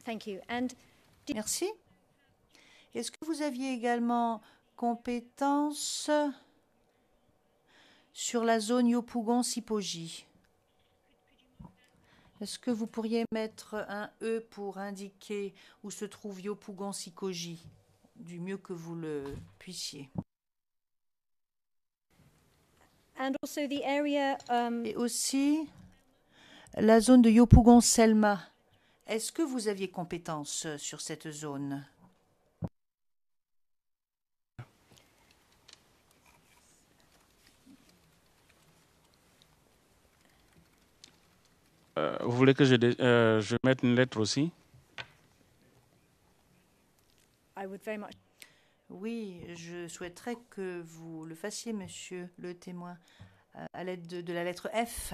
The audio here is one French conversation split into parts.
Thank you. Merci. Est-ce que vous aviez également compétence sur la zone Yopougon-Sipoji? Est-ce que vous pourriez mettre un E pour indiquer où se trouve Yopougon-Sipoji, du mieux que vous le puissiez? Et aussi la zone de Yopougon-Selma. Est-ce que vous aviez compétence sur cette zone? Vous voulez que je mette une lettre aussi? Oui, je souhaiterais que vous le fassiez, monsieur le témoin, à l'aide de la lettre F.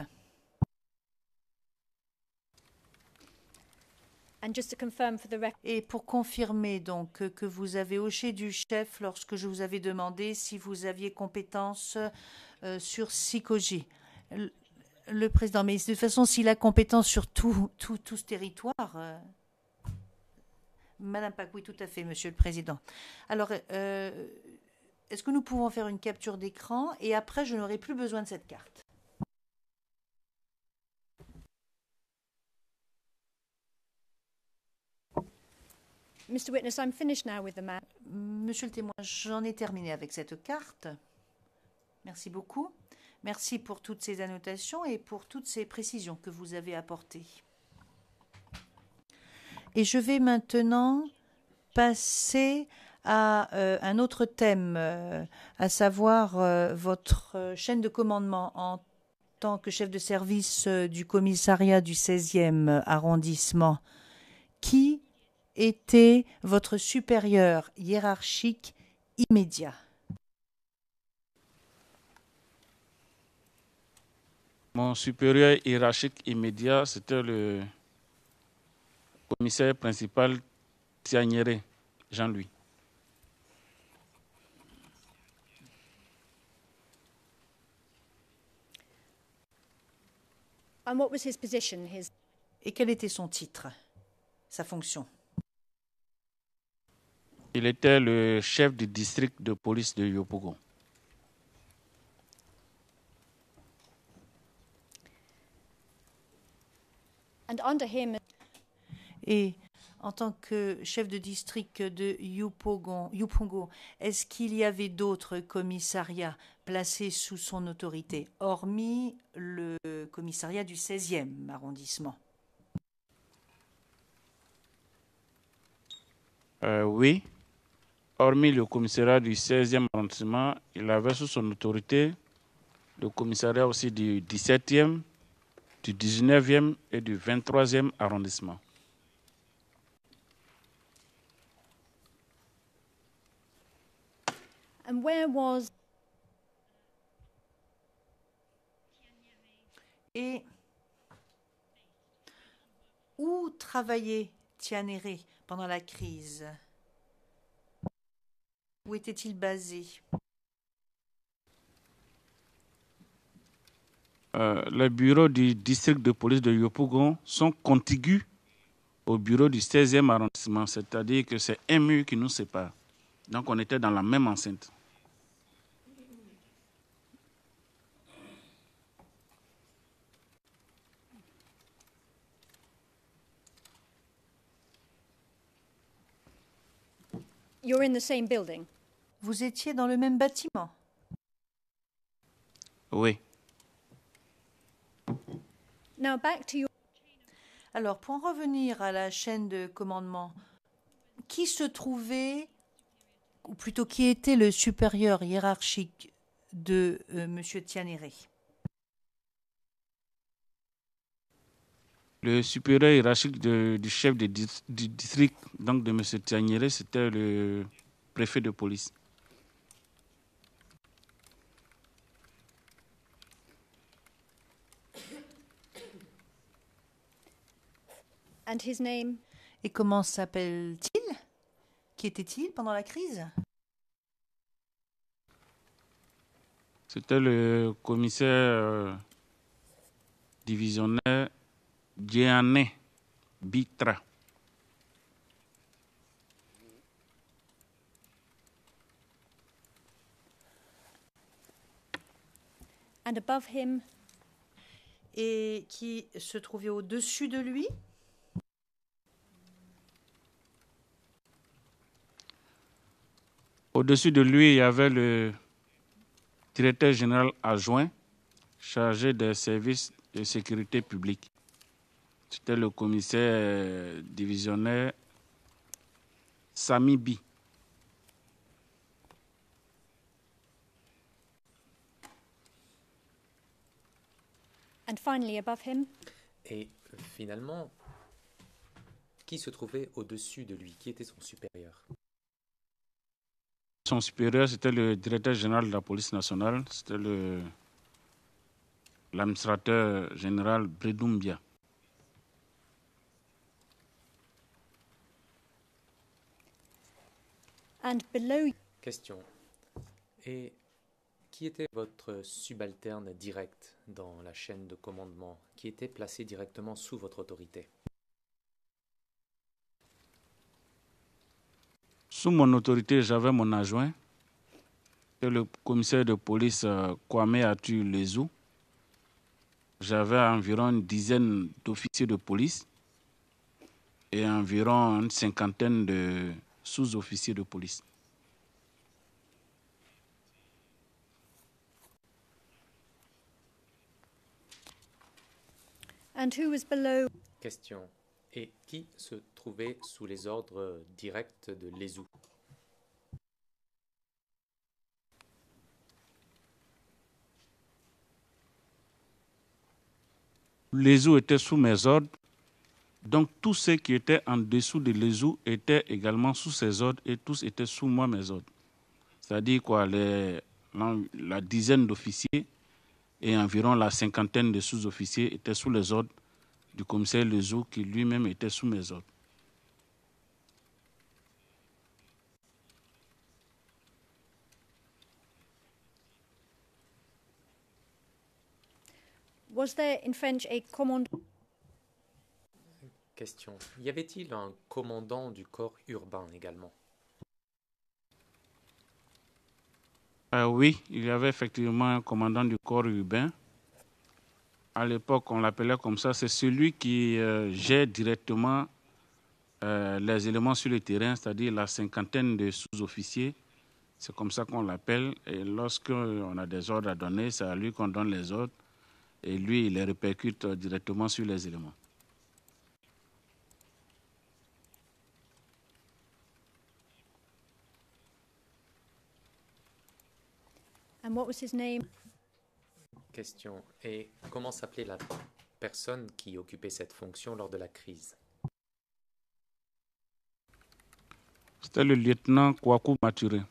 Et pour confirmer donc que vous avez hoché du chef lorsque je vous avais demandé si vous aviez compétence sur Sikoji. Le président, mais de toute façon, s'il a compétence sur tout ce territoire... Madame Pack, oui, tout à fait, monsieur le président. Alors, est-ce que nous pouvons faire une capture d'écran et après, je n'aurai plus besoin de cette carte? Mr. Witness, I'm finished now with the map. Monsieur le témoin, j'en ai terminé avec cette carte. Merci beaucoup. Merci pour toutes ces annotations et pour toutes ces précisions que vous avez apportées. Et je vais maintenant passer à un autre thème, à savoir votre chaîne de commandement en tant que chef de service du commissariat du 16e arrondissement. Qui était votre supérieur hiérarchique immédiat? Mon supérieur hiérarchique immédiat, c'était le commissaire principal Tiagnéré, Jean-Louis. And what was his position? Et quel était son titre, sa fonction? Il était le chef du district de police de Yopougon. And under him... Et en tant que chef de district de Yopougon, est-ce qu'il y avait d'autres commissariats placés sous son autorité, hormis le commissariat du 16e arrondissement? Oui. Hormis le commissariat du 16e arrondissement, il avait sous son autorité le commissariat aussi du 17e, du 19e et du 23e arrondissement. And where was... Et où travaillait Tianéré pendant la crise? Où était-il basé? Les bureaux du district de police de Yopougon sont contigus au bureau du 16e arrondissement, c'est-à-dire que c'est un mur qui nous sépare. Donc on était dans la même enceinte. You're in the same building? Vous étiez dans le même bâtiment? Oui. Now back to your... Alors, pour en revenir à la chaîne de commandement, qui se trouvait, ou plutôt qui était le supérieur hiérarchique de M. Tianéré? Le supérieur hiérarchique du chef du district, donc de M. Tiagnéré, c'était le préfet de police. And his name? Et comment s'appelle-t-il? Qui était-il pendant la crise? C'était le commissaire divisionnaire Djéané Bitra. And above him, et qui se trouvait au-dessus de lui. Au-dessus de lui, il y avait le directeur général adjoint chargé des services de sécurité publique. C'était le commissaire divisionnaire Sami Bi. and finally above him, Et finalement, qui se trouvait au-dessus de lui? Qui était son supérieur? Son supérieur, c'était le directeur général de la police nationale, c'était l'administrateur général Bredoumbia. and below Question. Et qui était votre subalterne direct dans la chaîne de commandement, qui était placé directement sous votre autorité? Sous mon autorité, j'avais mon adjoint, et le commissaire de police Kwame Atu Lezou. J'avais environ une dizaine d'officiers de police et environ une cinquantaine de sous-officiers de police. and who was below Question. Et qui se trouvait sous les ordres directs de Lezou? Lezou était sous mes ordres, donc tous ceux qui étaient en dessous de Lezou étaient également sous ses ordres et tous étaient sous moi mes ordres. C'est-à-dire quoi, la dizaine d'officiers et environ la cinquantaine de sous-officiers étaient sous les ordres du commissaire Lezou qui lui-même était sous mes ordres. Was there in French a commandant Question. Y avait-il un commandant du corps urbain également? Oui, il y avait effectivement un commandant du corps urbain. À l'époque, on l'appelait comme ça. C'est celui qui gère directement les éléments sur le terrain, c'est-à-dire la cinquantaine de sous-officiers. C'est comme ça qu'on l'appelle. Et lorsqu'on a des ordres à donner, c'est à lui qu'on donne les ordres. Et lui, il les répercute directement sur les éléments. and what was his name? Question. Et comment s'appelait la personne qui occupait cette fonction lors de la crise? C'était le lieutenant Kwaku Maturé.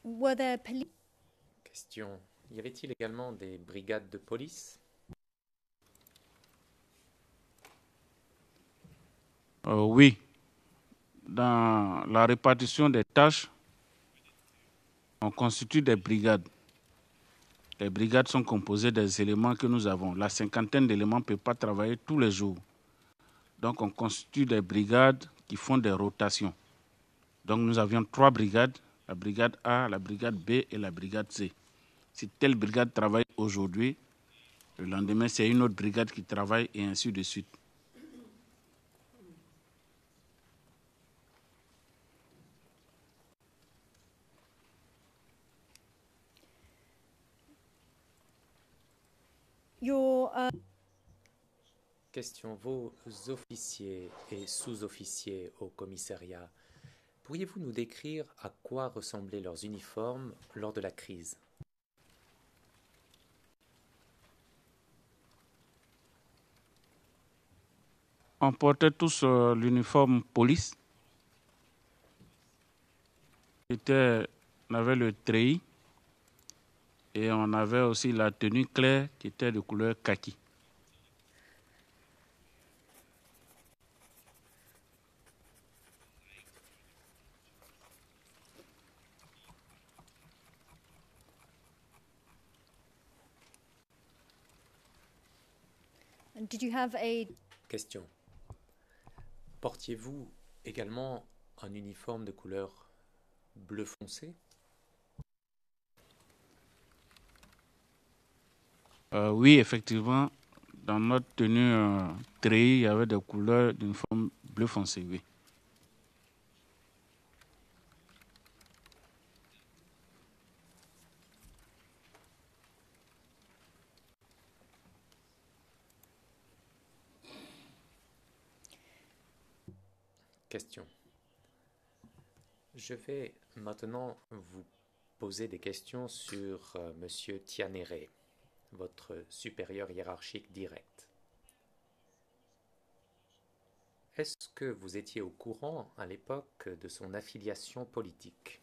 Were there police Question. Y avait-il également des brigades de police? Oui. Dans la répartition des tâches, on constitue des brigades. Les brigades sont composées des éléments que nous avons. La cinquantaine d'éléments ne peut pas travailler tous les jours. Donc, on constitue des brigades qui font des rotations. Donc, nous avions 3 brigades, la brigade A, la brigade B et la brigade C. Si telle brigade travaille aujourd'hui, le lendemain, c'est une autre brigade qui travaille et ainsi de suite. your Question. Vos officiers et sous-officiers au commissariat, pourriez-vous nous décrire à quoi ressemblaient leurs uniformes lors de la crise? On portait tous l'uniforme police. On avait le treillis et on avait aussi la tenue claire qui était de couleur kaki. and did you have a Question. Portiez-vous également un uniforme de couleur bleu foncé? Oui, effectivement, dans notre tenue treillis, il y avait des couleurs d'une forme bleu foncé, oui. Question. Je vais maintenant vous poser des questions sur Monsieur Tianéré, votre supérieur hiérarchique direct. Est-ce que vous étiez au courant à l'époque de son affiliation politique?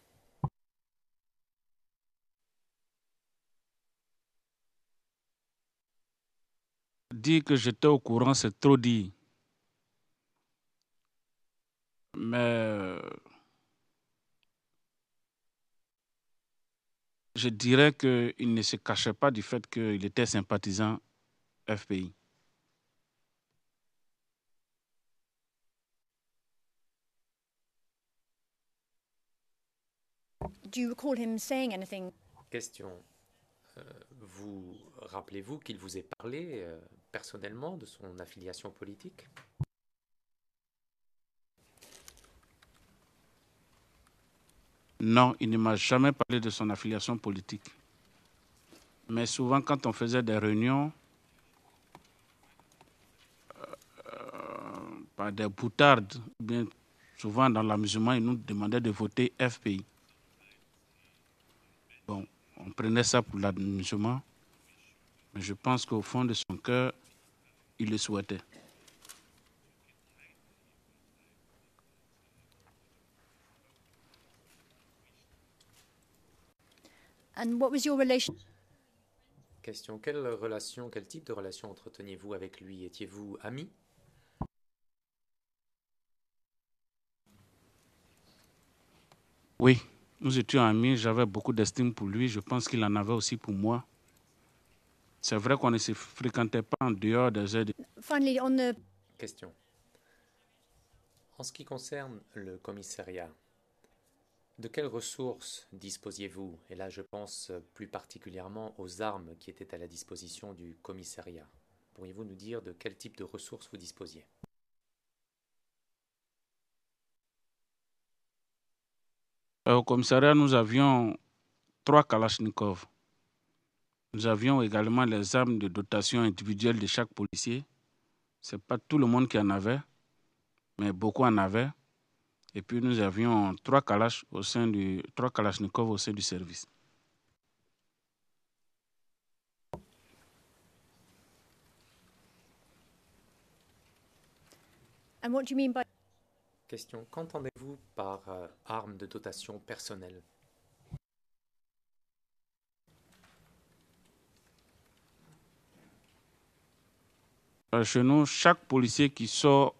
Dire que j'étais au courant, c'est trop dire. Mais je dirais qu'il ne se cachait pas du fait qu'il était sympathisant FPI. Do you recall him saying anything? Question. Vous rappelez-vous qu'il vous ait parlé personnellement de son affiliation politique? Non, il ne m'a jamais parlé de son affiliation politique. Mais souvent, quand on faisait des réunions, par des boutardes, bien souvent dans l'amusement, il nous demandait de voter FPI. Bon, on prenait ça pour l'amusement, mais je pense qu'au fond de son cœur, il le souhaitait. And what was your relation? Question. Quel type de relation entreteniez-vous avec lui? Étiez-vous amis? Oui, nous étions amis, j'avais beaucoup d'estime pour lui, je pense qu'il en avait aussi pour moi. C'est vrai qu'on ne se fréquentait pas en dehors des heures de... Finally, on the Question. En ce qui concerne le commissariat, de quelles ressources disposiez-vous? Et là, je pense plus particulièrement aux armes qui étaient à la disposition du commissariat. Pourriez-vous nous dire de quel type de ressources vous disposiez? Au commissariat, nous avions 3 Kalachnikov. Nous avions également les armes de dotation individuelle de chaque policier. Ce n'est pas tout le monde qui en avait, mais beaucoup en avaient. Et puis nous avions 3 Kalachnikov au sein du service. and what do you mean by? Question. Qu'entendez-vous par armes de dotation personnelle? Chez nous, chaque policier qui sort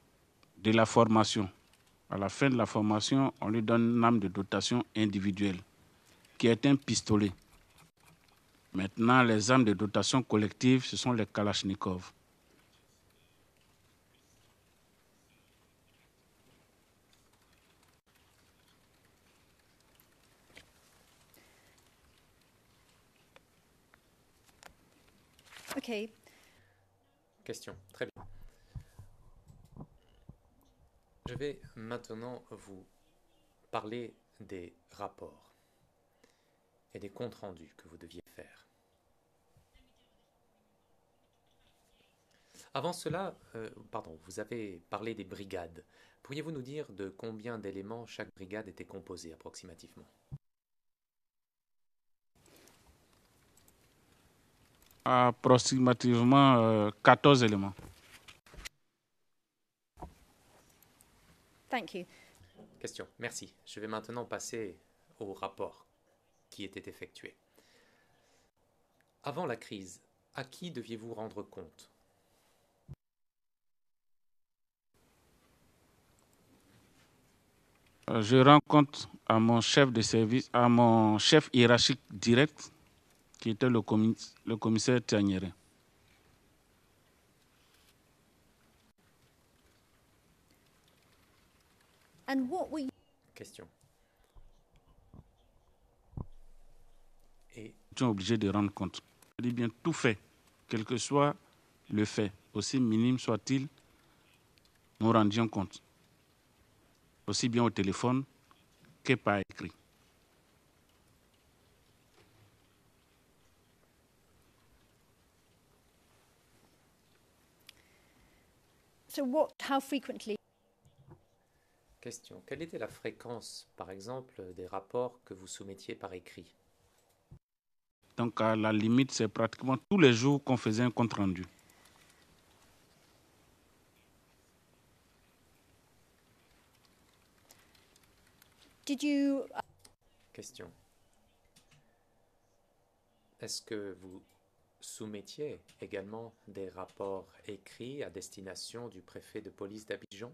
de la formation, à la fin de la formation, on lui donne une arme de dotation individuelle, qui est un pistolet. Maintenant, les armes de dotation collective, ce sont les Kalachnikov. Okay. Question. Très bien. Je vais maintenant vous parler des rapports et des comptes rendus que vous deviez faire. Avant cela, vous avez parlé des brigades. Pourriez-vous nous dire de combien d'éléments chaque brigade était composée approximativement? Approximativement 14 éléments. Thank you. Question. Merci. Je vais maintenant passer au rapport qui était effectué. Avant la crise, à qui deviez-vous rendre compte? Je rends compte à mon chef de service, à mon chef hiérarchique direct, qui était le commissaire Tianéré. And what were you? Question. Et Nous sommes obligés de rendre compte. Je dis bien tout fait, quel que soit le fait, aussi minime soit-il, nous rendions compte. Aussi bien au téléphone que par écrit. So how frequently? question, quelle était la fréquence, par exemple, des rapports que vous soumettiez par écrit? Donc, à la limite, c'est pratiquement tous les jours qu'on faisait un compte rendu. Did you Question. Est-ce que vous soumettiez également des rapports écrits à destination du préfet de police d'Abidjan?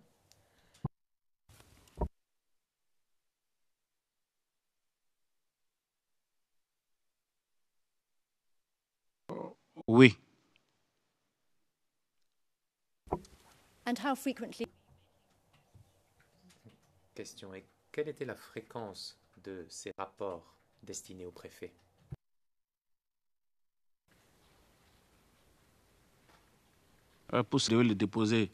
Oui. and how frequently? Question. Et quelle était la fréquence de ces rapports destinés au préfet? Pour le déposer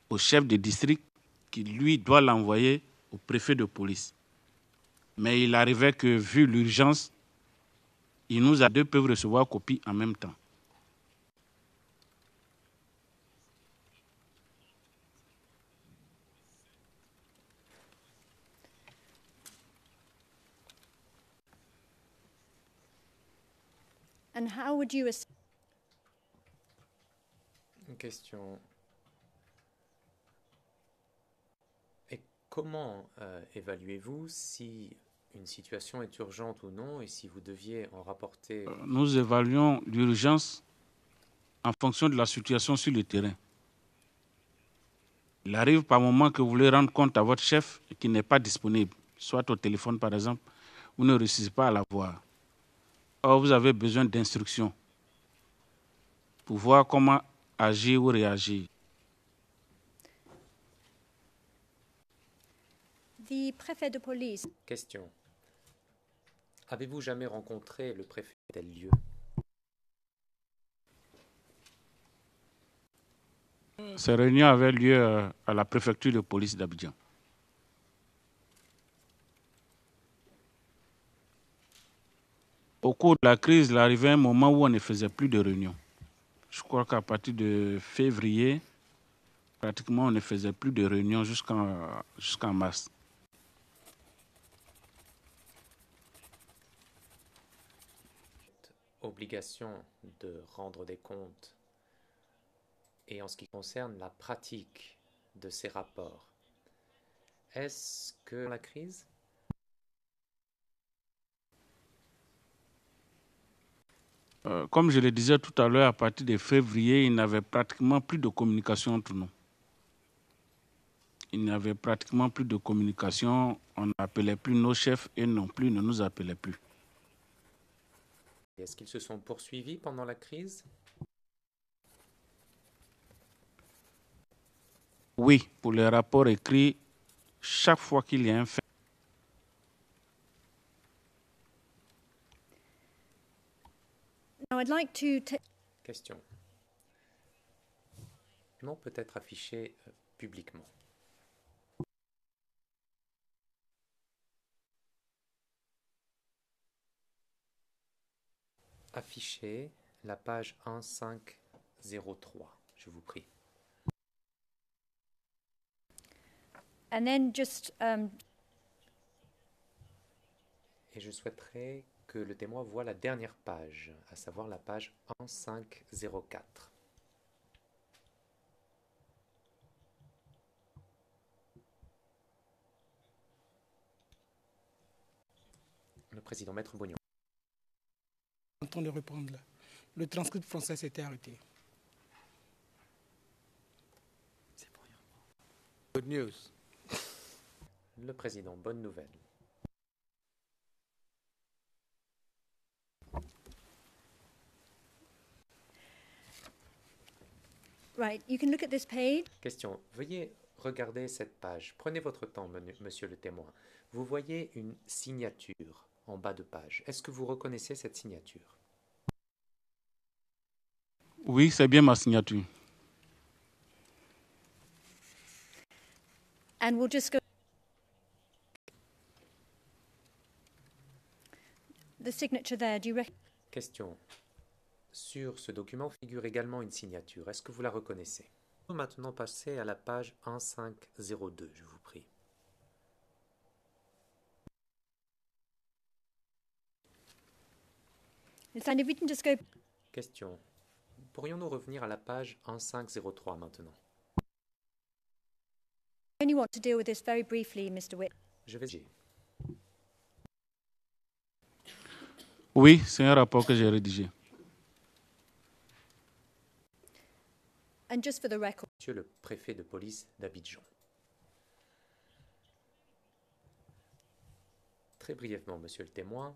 au chef de district qui, lui, doit l'envoyer au préfet de police. Mais il arrivait que, vu l'urgence, il nous a deux peuvent recevoir copie en même temps. And how would you assess? Une question. Et comment évaluez-vous si une situation est urgente ou non et si vous deviez en rapporter? Nous évaluons l'urgence en fonction de la situation sur le terrain. Il arrive par moment que vous voulez rendre compte à votre chef et qu'il n'est pas disponible, soit au téléphone par exemple, vous ne réussissez pas à l'avoir. Or, vous avez besoin d'instructions pour voir comment agir ou réagir. The préfet de police. Question. Avez-vous jamais rencontré le préfet de tel lieu? Ces réunions avaient lieu à la préfecture de police d'Abidjan. Au cours de la crise, il arrivait un moment où on ne faisait plus de réunions. Je crois qu'à partir de février, pratiquement on ne faisait plus de réunions jusqu'en mars. Obligation de rendre des comptes. Et en ce qui concerne la pratique de ces rapports, est-ce que la crise? Comme je le disais tout à l'heure, à partir de février, il n'y avait pratiquement plus de communication entre nous. Il n'y avait pratiquement plus de communication. On n'appelait plus nos chefs et non plus ne nous appelait plus. Est-ce qu'ils se sont poursuivis pendant la crise? Oui, pour les rapports écrits, chaque fois qu'il y a un fait. Now I'd like to Question. Non, peut-être affiché publiquement. Affichez la page 1503, je vous prie. and then just Et je souhaiterais que le témoin voit la dernière page, à savoir la page 1504. Le président Maître Bognon. Temps de reprendre là. Le transcript français s'était arrêté. Good news. Le président, bonne nouvelle. right, you can look at this page. Question. Veuillez regarder cette page. Prenez votre temps, monsieur le témoin. Vous voyez une signature en bas de page. Est-ce que vous reconnaissez cette signature? Oui, c'est bien ma signature. And we'll just go. The signature there, do you recognize? Question. Sur ce document figure également une signature. Est-ce que vous la reconnaissez? On va maintenant passer à la page 1502, je vous prie. And if we can just go. Question. Pourrions-nous revenir à la page 1503 maintenant? I only want to deal with this very briefly, Mr. Whitney. Je vais... Oui, c'est un rapport que j'ai rédigé. And just for the record. Monsieur le préfet de police d'Abidjan. Très brièvement, monsieur le témoin,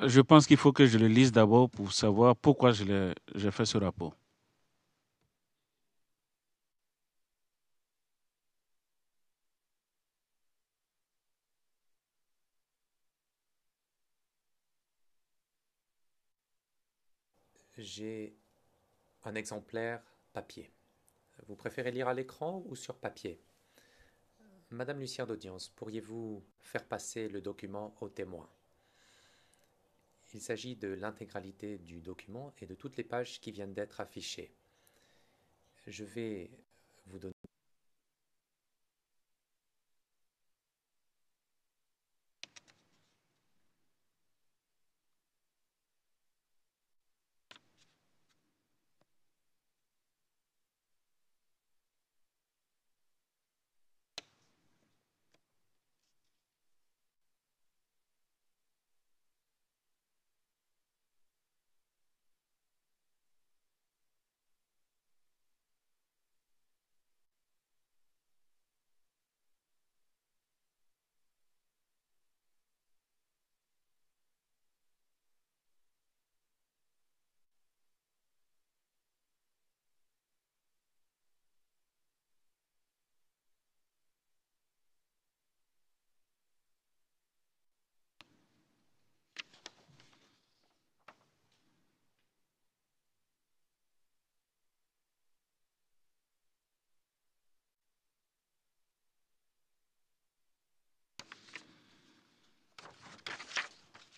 Je pense qu'il faut que je le lise d'abord pour savoir pourquoi j'ai fait ce rapport. j'ai un exemplaire papier. Vous préférez lire à l'écran ou sur papier? Madame l'huissière d'audience, pourriez-vous faire passer le document au témoin? Il s'agit de l'intégralité du document et de toutes les pages qui viennent d'être affichées. Je vais vous donner...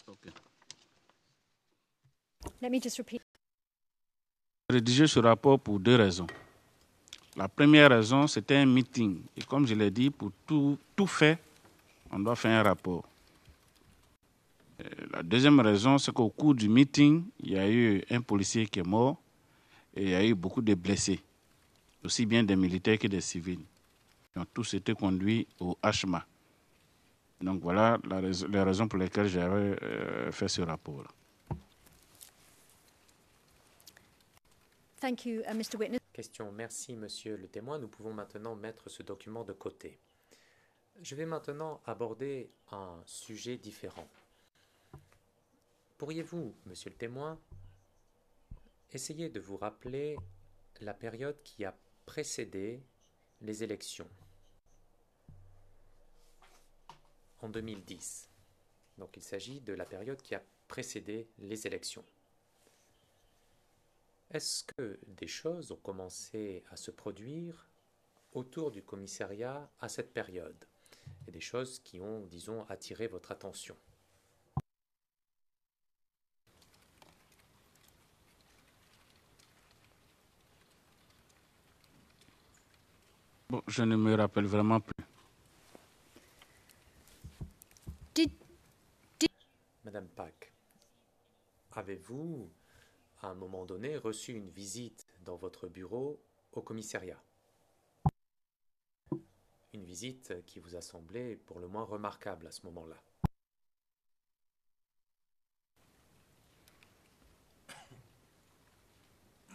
Okay. Let me just repeat. J'ai rédigé ce rapport pour deux raisons. La première raison, c'était un meeting. Et comme je l'ai dit, pour tout fait, on doit faire un rapport. La deuxième raison, c'est qu'au cours du meeting, il y a eu un policier qui est mort et il y a eu beaucoup de blessés, aussi bien des militaires que des civils. Ils ont tous été conduits au HMA. Donc voilà les raisons pour lesquelles j'avais fait ce rapport. Thank you, Mr. Witness. Question. Merci, monsieur le témoin. Nous pouvons maintenant mettre ce document de côté. Je vais maintenant aborder un sujet différent. Pourriez-vous, monsieur le témoin, essayer de vous rappeler la période qui a précédé les élections en 2010. Donc il s'agit de la période qui a précédé les élections. Est-ce que des choses ont commencé à se produire autour du commissariat à cette période? Et des choses qui ont, disons, attiré votre attention? Bon, je ne me rappelle vraiment plus. Madame Pack, avez-vous, à un moment donné, reçu une visite dans votre bureau au commissariat? Une visite qui vous a semblé pour le moins remarquable à ce moment-là.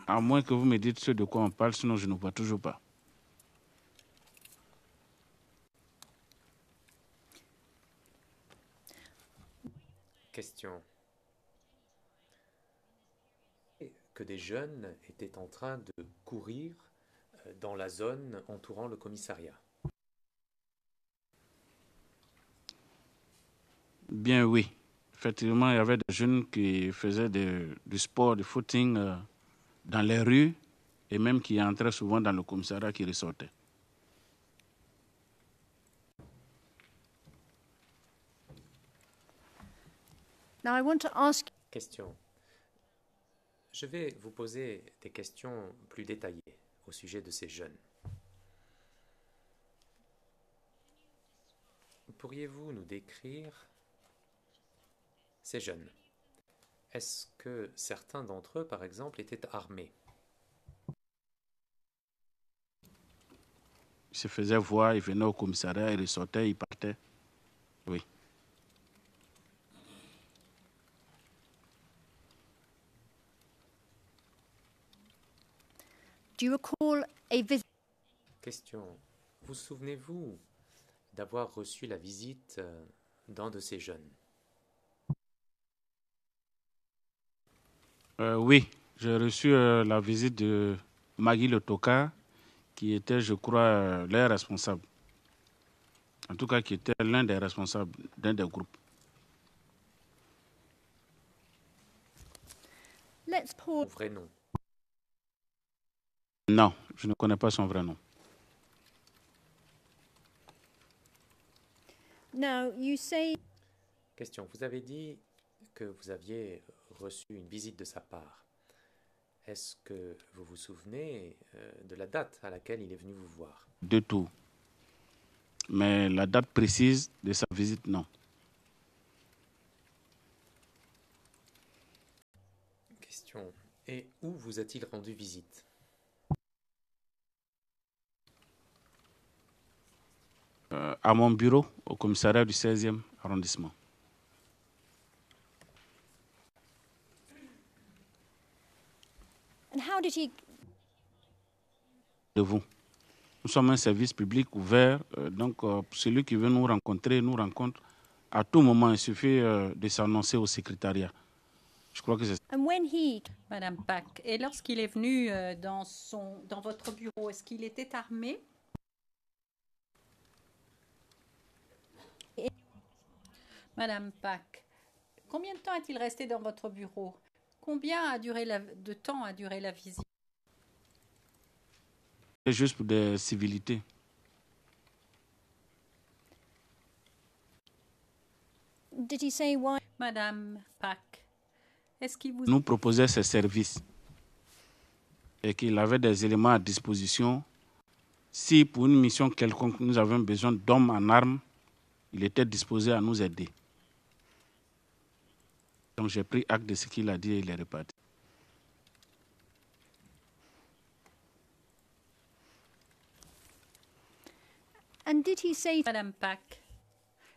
À moins que vous me dites ce de quoi on parle, sinon je ne vois toujours pas. Question. Que des jeunes étaient en train de courir dans la zone entourant le commissariat. Bien oui. Effectivement, il y avait des jeunes qui faisaient du sport, du footing dans les rues et même qui entraient souvent dans le commissariat qui ressortaient. Now I want to ask Question. Je vais vous poser des questions plus détaillées au sujet de ces jeunes. Pourriez-vous nous décrire ces jeunes? Est-ce que certains d'entre eux, par exemple, étaient armés? Ils se faisaient voir, ils venaient au commissariat, ils ressortaient, ils partaient. Oui. do you recall a visit Question. Vous souvenez-vous d'avoir reçu la visite d'un de ces jeunes? Oui, j'ai reçu la visite de Magui Le Toka, qui était, je crois, leur responsable. En tout cas, qui était l'un des responsables d'un des groupes. let's Mon pause vrai nom. Non, je ne connais pas son vrai nom. now you say Question. Vous avez dit que vous aviez reçu une visite de sa part. Est-ce que vous vous souvenez de la date à laquelle il est venu vous voir? De tout. Mais la date précise de sa visite, non. Question. Et où vous a-t-il rendu visite? À mon bureau, au commissariat du 16e arrondissement. and how did he De vous. Nous sommes un service public ouvert, donc celui qui veut nous rencontrer, nous rencontre à tout moment. Il suffit de s'annoncer au secrétariat. Je crois que c'est and when he Madame Pack. Et lorsqu'il est venu dans votre bureau, est-ce qu'il était armé? Madame Pack, combien de temps est-il resté dans votre bureau? Combien de temps a duré la visite? juste pour des civilités. did he say why Madame Pack, est-ce qu'il vous... Nous proposait ses services et qu'il avait des éléments à disposition. Si pour une mission quelconque nous avions besoin d'hommes en armes, il était disposé à nous aider. Donc j'ai pris acte de ce qu'il a dit et il est reparti. and did he say Madame Pack,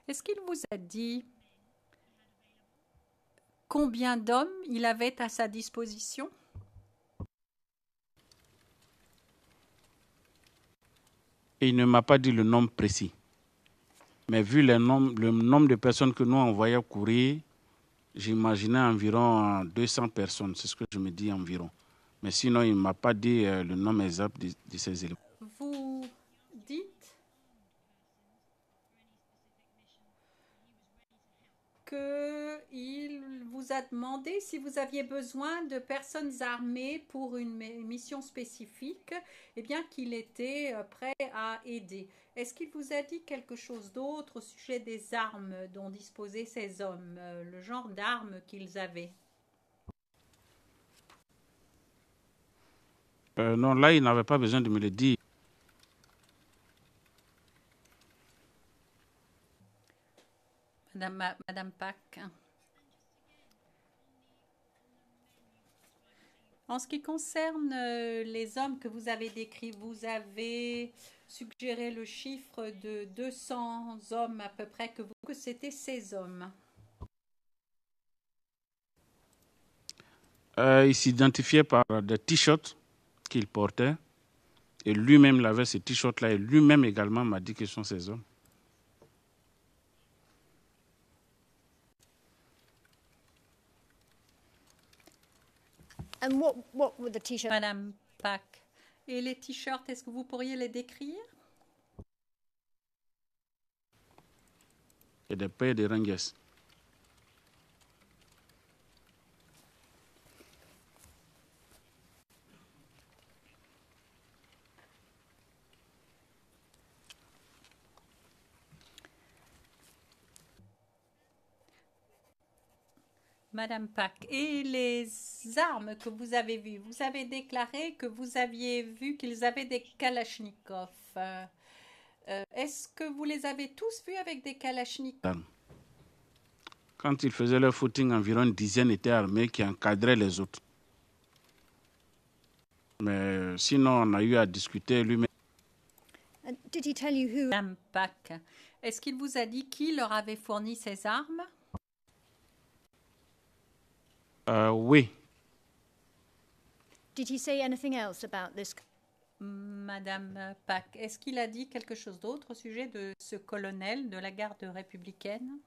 est-ce qu'il vous a dit combien d'hommes il avait à sa disposition? Et il ne m'a pas dit le nombre précis. Mais vu le nombre de personnes que nous envoyons courir, j'imaginais environ 200 personnes. C'est ce que je me dis environ. Mais sinon, il ne m'a pas dit le nombre exact de ces éléments. Vous dites qu'il vous a demandé si vous aviez besoin de personnes armées pour une mission spécifique, et bien qu'il était prêt à aider. Est-ce qu'il vous a dit quelque chose d'autre au sujet des armes dont disposaient ces hommes, le genre d'armes qu'ils avaient? Non, là, il n'avait pas besoin de me le dire. Madame Pack. En ce qui concerne les hommes que vous avez décrits, vous avez suggéré le chiffre de 200 hommes à peu près, que c'était ces hommes. Il s'identifiait par des t-shirts qu'il portait. Et lui-même, il avait ces t-shirts-là. Et lui-même également m'a dit que ce sont ces hommes. and what were the t-shirts Madame Pack. Et les t-shirts, est-ce que vous pourriez les décrire? Et des paires de Rangers. Madame Pack, et les armes que vous avez vues, vous avez déclaré que vous aviez vu qu'ils avaient des kalachnikovs. Est-ce que vous les avez tous vus avec des kalachnikovs? Quand ils faisaient leur footing, environ une dizaine étaient armés qui encadraient les autres. Mais sinon, on a eu à discuter lui-même. And did he tell you who? Madame Pack, est-ce qu'il vous a dit qui leur avait fourni ces armes? Oui. Did he say anything else about this? Madame Pack, est-ce qu'il a dit quelque chose d'autre au sujet de ce colonel de la garde républicaine?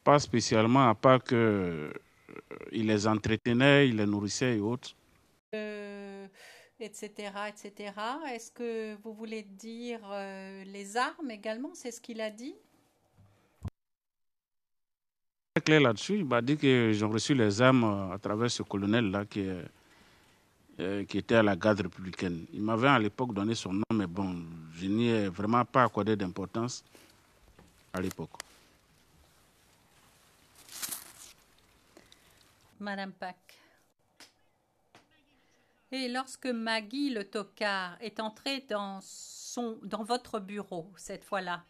Pas spécialement, à part que il les entretenait, il les nourrissait et autres. Etc., etc. Est-ce que vous voulez dire les armes également? C'est ce qu'il a dit? Très clair là-dessus, il m'a dit qu'ils ont reçu les armes à travers ce colonel-là qui était à la garde républicaine. Il m'avait à l'époque donné son nom, mais bon, je n'y ai vraiment pas accordé d'importance à l'époque. Madame Pack. Et lorsque Maggie le tocard est entrée dans votre bureau cette fois-là,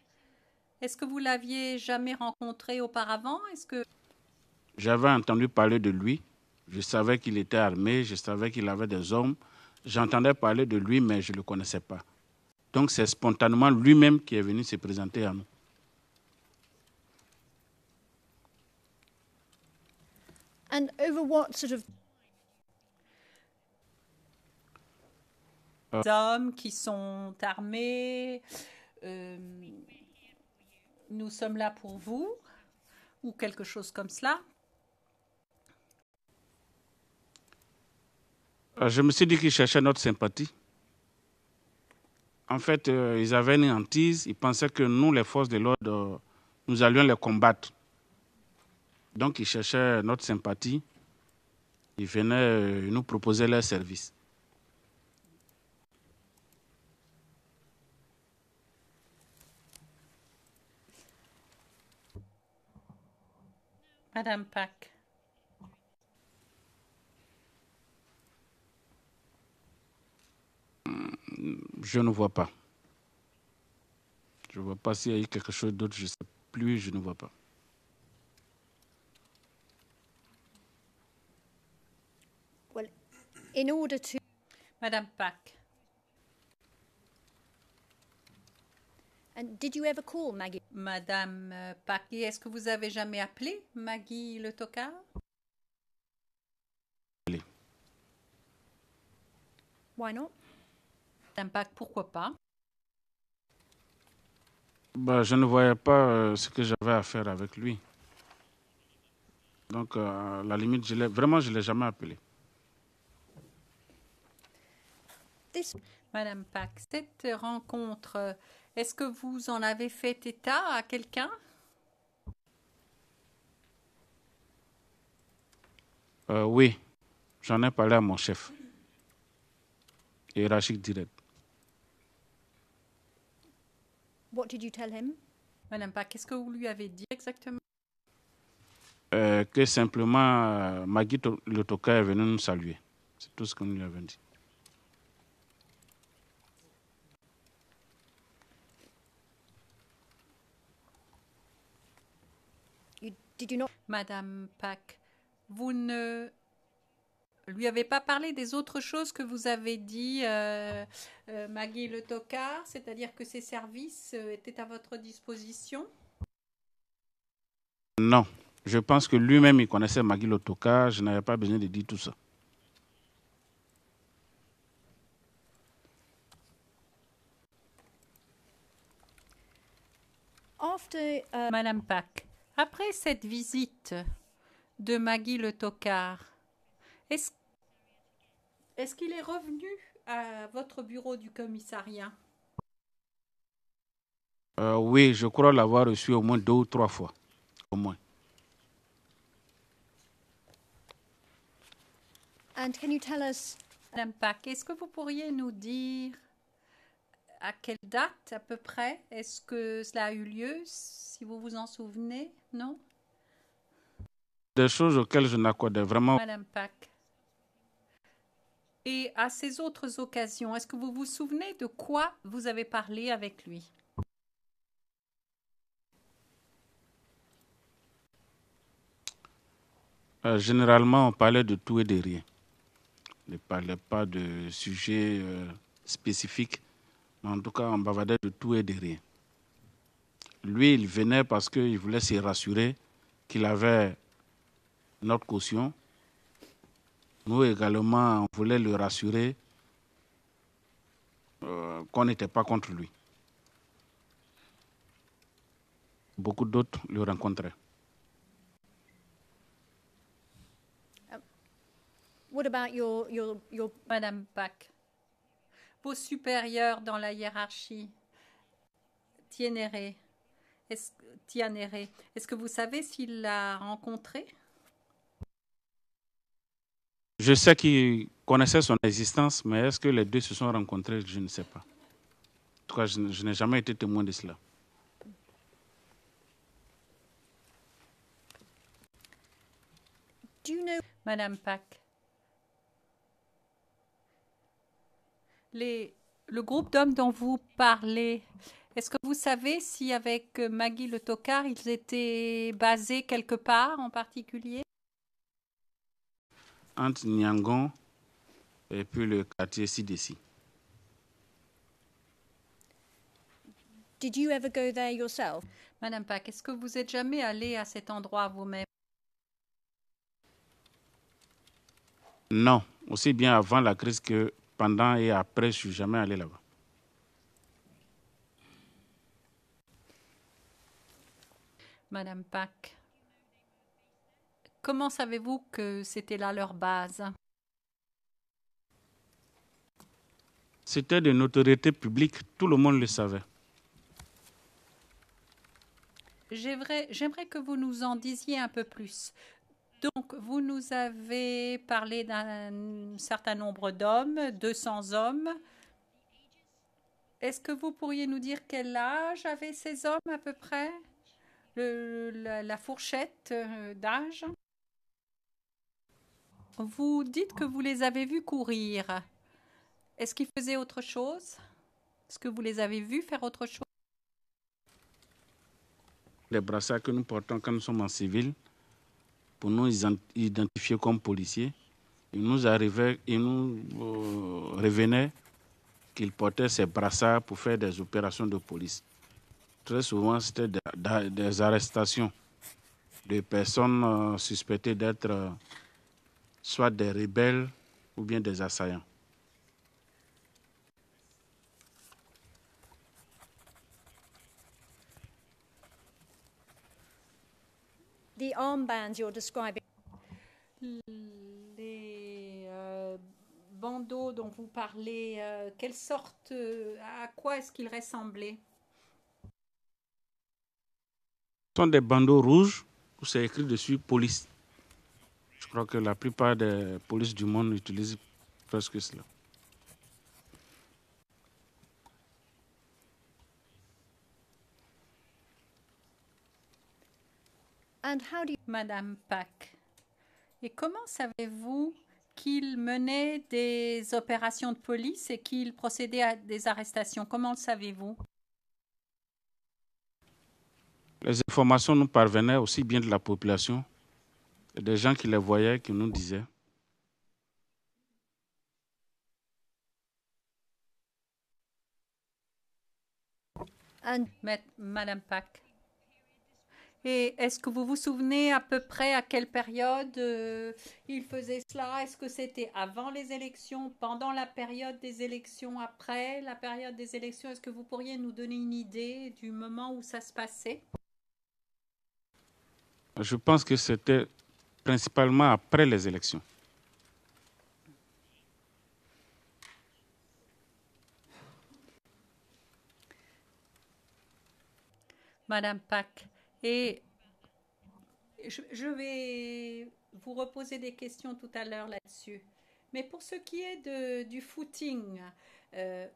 est-ce que vous l'aviez jamais rencontré auparavant? J'avais entendu parler de lui. Je savais qu'il était armé, je savais qu'il avait des hommes. J'entendais parler de lui, mais je ne le connaissais pas. Donc c'est spontanément lui-même qui est venu se présenter à nous. And over what sort of... Hommes qui sont armés, nous sommes là pour vous, ou quelque chose comme cela? Je me suis dit qu'ils cherchaient notre sympathie. En fait, ils avaient une hantise, ils pensaient que nous, les forces de l'ordre, nous allions les combattre. Donc, ils cherchaient notre sympathie. Ils venaient nous proposer leurs services. Madame Pack. Je ne vois pas. Je ne vois pas s'il y a eu quelque chose d'autre, je ne sais plus, je ne vois pas. Well, in order to... Madame Pack. And did you ever call Maggie? Madame Pack, est-ce que vous avez jamais appelé Maggie le tocard? Why not? Madame Pack, pourquoi pas? Je ne voyais pas ce que j'avais à faire avec lui. Donc, à la limite, je ne l'ai jamais appelé. Madame Pack, cette rencontre, est-ce que vous en avez fait état à quelqu'un? Oui, j'en ai parlé à mon chef, hiérarchique direct. What did you tell him? Madame Pack, qu'est-ce que vous lui avez dit exactement? Que simplement, Maggie le tocard est venu nous saluer. C'est tout ce que nous lui avons dit. Did you not... Madame Pack, vous ne lui avez pas parlé des autres choses que vous avez dit, Maggie le tocard, c'est-à-dire que ses services étaient à votre disposition? Non, je pense que lui-même, il connaissait Maggie le tocard, je n'avais pas besoin de dire tout ça. After, Madame Pack, après cette visite de Maggie le tocard, est-ce qu'il est revenu à votre bureau du commissariat? Oui, je crois l'avoir reçu au moins 2 ou 3 fois. Au moins. and can you tell us... Madame Pack, est-ce que vous pourriez nous dire À quelle date à peu près est-ce que cela a eu lieu, si vous vous en souvenez? Non? Des choses auxquelles je n'accordais vraiment. Madame Pack. Et à ces autres occasions, est-ce que vous vous souvenez de quoi vous avez parlé avec lui? Généralement, on parlait de tout et de rien. On ne parlait pas de sujets spécifiques, mais en tout cas, on bavardait de tout et de rien. Lui, il venait parce qu'il voulait se rassurer qu'il avait notre caution. Nous également, on voulait le rassurer qu'on n'était pas contre lui. Beaucoup d'autres le rencontraient. What about your Madame Pack, vos supérieurs dans la hiérarchie, Tianéré, est-ce que vous savez s'il l'a rencontré? Je sais qu'il connaissait son existence, mais est-ce que les deux se sont rencontrés? Je ne sais pas. En tout cas, je n'ai jamais été témoin de cela. do you know Madame Pack, le groupe d'hommes dont vous parlez, est-ce que vous savez si avec Maggie Le Tocard, ils étaient basés quelque part en particulier? Entre Nyangon et puis le quartier Sidessi. did you ever go there yourself? Madame Pack, est-ce que vous êtes jamais allée à cet endroit vous-même? Non, aussi bien avant la crise que pendant et après, je ne suis jamais allé là-bas. Madame Pack, comment savez-vous que c'était là leur base? C'était de notoriété publique, tout le monde le savait. J'aimerais que vous nous en disiez un peu plus. Donc, vous nous avez parlé d'un certain nombre d'hommes, 200 hommes. Est-ce que vous pourriez nous dire quel âge avaient ces hommes à peu près? La fourchette d'âge? Vous dites que vous les avez vus courir. Est-ce qu'ils faisaient autre chose? Est-ce que vous les avez vus faire autre chose? Les brassards que nous portons quand nous sommes en civil, pour nous identifier comme policiers, il nous revenait qu'ils portaient ces brassards pour faire des opérations de police. Très souvent, c'était des arrestations de personnes suspectées d'être soit des rebelles ou bien des assaillants. The armbands you're describing, Les bandeaux dont vous parlez, quelle sorte, à quoi est-ce qu'ils ressemblaient? Ce sont des bandeaux rouges où c'est écrit dessus police. Je crois que la plupart des polices du monde utilisent presque cela. and how do you Madame Pack, et comment savez-vous qu'il menait des opérations de police et qu'il procédait à des arrestations? Comment le savez-vous? Les informations nous parvenaient aussi bien de la population et des gens qui les voyaient, qui nous disaient. and Madame Pack. Et est-ce que vous vous souvenez à peu près à quelle période il faisait cela? Est-ce que c'était avant les élections, pendant la période des élections, après la période des élections? Est-ce que vous pourriez nous donner une idée du moment où ça se passait? Je pense que c'était principalement après les élections. Madame Pack, et je vais vous reposer des questions tout à l'heure là-dessus. Mais pour ce qui est du footing,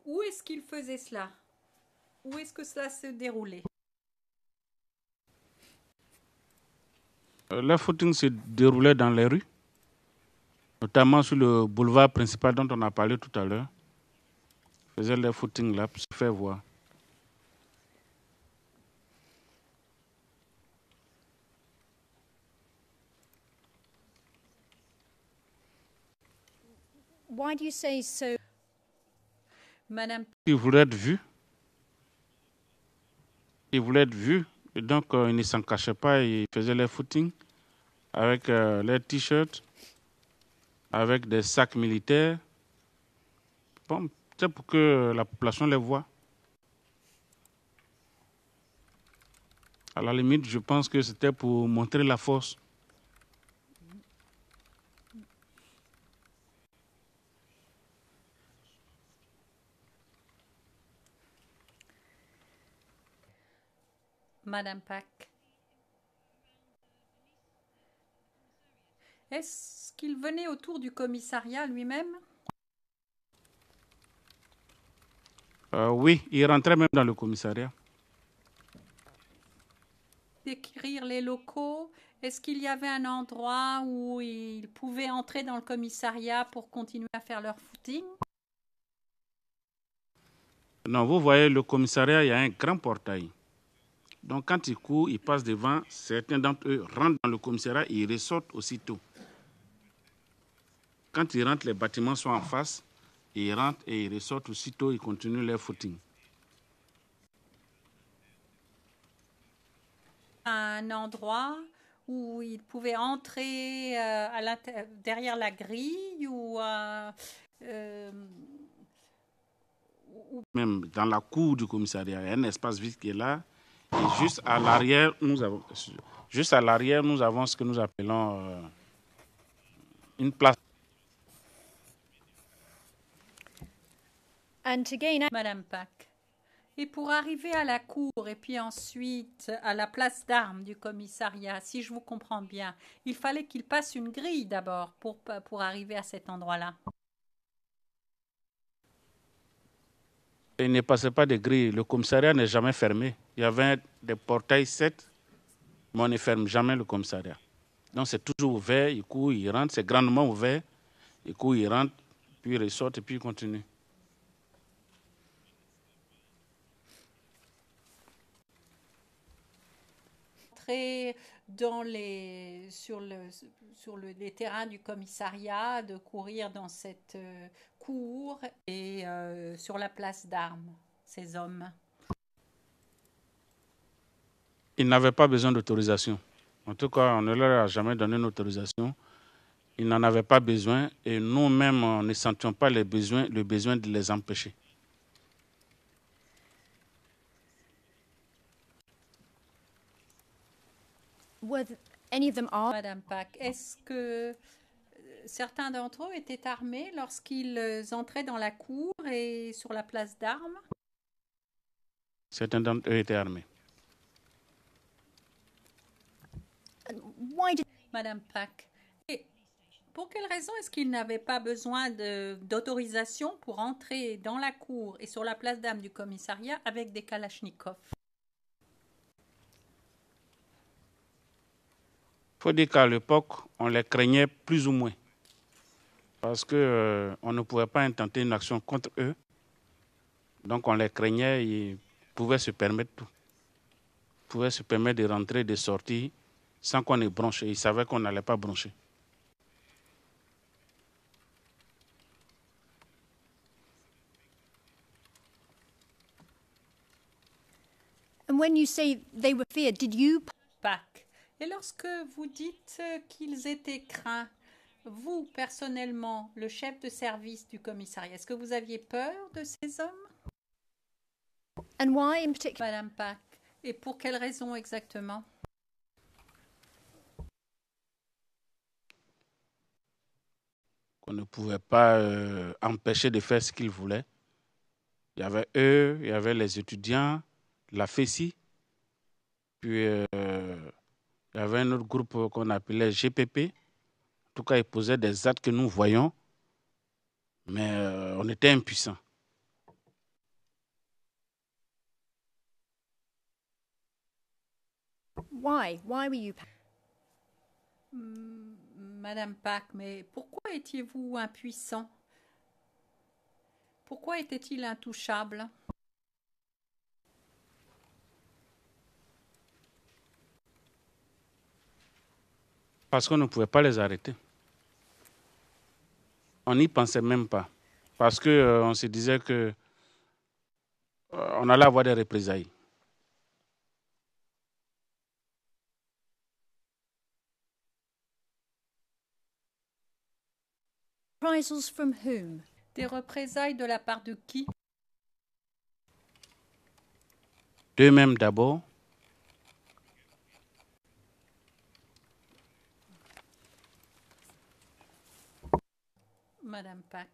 où est-ce qu'il faisait cela? Où est-ce que cela se déroulait? Le footing se déroulait dans les rues, notamment sur le boulevard principal dont on a parlé tout à l'heure. Ils faisaient le footing là pour se faire voir. Why do you say so? Madame, Il voulait être vu. Il voulait être vu. Et donc, il ne s'en cachait pas. Il faisait les footings avec les t-shirts, avec des sacs militaires. Bon, c'est pour que la population les voit. À la limite, je pense que c'était pour montrer la force. Madame Pack. Est-ce qu'il venait autour du commissariat lui-même? Oui, il rentrait même dans le commissariat. Décrire les locaux. Est-ce qu'il y avait un endroit où ils pouvaient entrer dans le commissariat pour continuer à faire leur footing? Non, vous voyez, le commissariat, il y a un grand portail. Donc, quand ils courent, ils passent devant. Certains d'entre eux rentrent dans le commissariat et ils ressortent aussitôt. Quand ils rentrent, les bâtiments sont en face. Ils rentrent et ils ressortent aussitôt. Ils continuent leur footing. Un endroit où ils pouvaient entrer derrière la grille ou même dans la cour du commissariat, il y a un espace vide qui est là. Et juste à l'arrière, nous avons ce que nous appelons une place. And to gain Madame Pack. Et pour arriver à la cour et puis ensuite à la place d'armes du commissariat, si je vous comprends bien, il fallait qu'il passe une grille d'abord pour arriver à cet endroit-là. Il ne passait pas de grille. Le commissariat n'est jamais fermé. Il y avait des portails 7, mais on ne ferme jamais le commissariat. Donc c'est toujours ouvert, il court, il rentre, c'est grandement ouvert. Il court, il rentre, puis il ressort et puis il continue. Sur les terrains du commissariat, de courir dans cette cour et sur la place d'armes, ces hommes. Ils n'avaient pas besoin d'autorisation. En tout cas, on ne leur a jamais donné une autorisation. Ils n'en avaient pas besoin et nous-mêmes, on ne sentions pas le besoin de les empêcher. were any of them armed? Madame Pack, est-ce que certains d'entre eux étaient armés lorsqu'ils entraient dans la cour et sur la place d'armes? Certains d'entre eux étaient armés. Why did Madame Pack, et pour quelle raison est-ce qu'ils n'avaient pas besoin d'autorisation pour entrer dans la cour et sur la place d'armes du commissariat avec des kalachnikovs? Il faut dire qu'à l'époque, on les craignait plus ou moins. Parce qu'on ne pouvait pas intenter une action contre eux. Donc on les craignait, ils pouvaient se permettre tout. Ils pouvaient se permettre de rentrer, de sortir, sans qu'on ait bronché. Ils savaient qu'on n'allait pas broncher. and when you say they were feared, did you Pack. Et lorsque vous dites qu'ils étaient craints, vous, personnellement, le chef de service du commissariat, est-ce que vous aviez peur de ces hommes? and why in particular? Madame Pack. Et pour quelle raison exactement? On ne pouvait pas empêcher de faire ce qu'ils voulaient. Il y avait eux, il y avait les étudiants, la FESI, puis il y avait un autre groupe qu'on appelait GPP. En tout cas, ils posaient des actes que nous voyons. Mais on était impuissants. Why? Why were you? Madame Pack, mais pourquoi étiez-vous impuissant? Pourquoi était-il intouchable? Parce qu'on ne pouvait pas les arrêter. On n'y pensait même pas. Parce qu'on se disait que on allait avoir des représailles. Reprisals from whom? Des représailles de la part de qui? D'eux-mêmes d'abord. Madame Pack.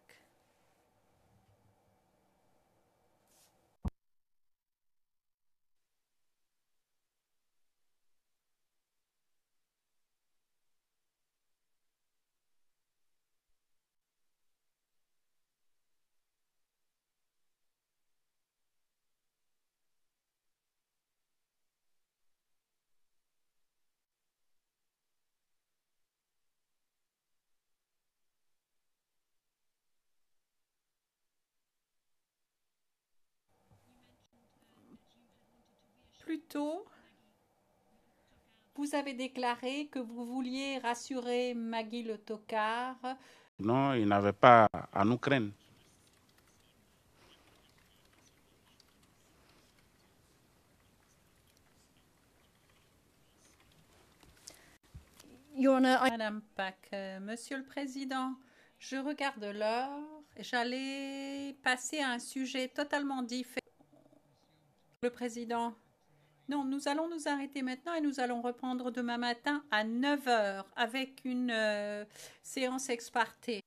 Plus tôt, vous avez déclaré que vous vouliez rassurer Maggie Le Tocard. Non, ils n'avaient pas à nous craindre. Your Honour, Madame Pack, Monsieur le Président, je regarde l'heure. J'allais passer à un sujet totalement différent. Le Président, non, nous allons nous arrêter maintenant et nous allons reprendre demain matin à 9 heures avec une séance ex parte.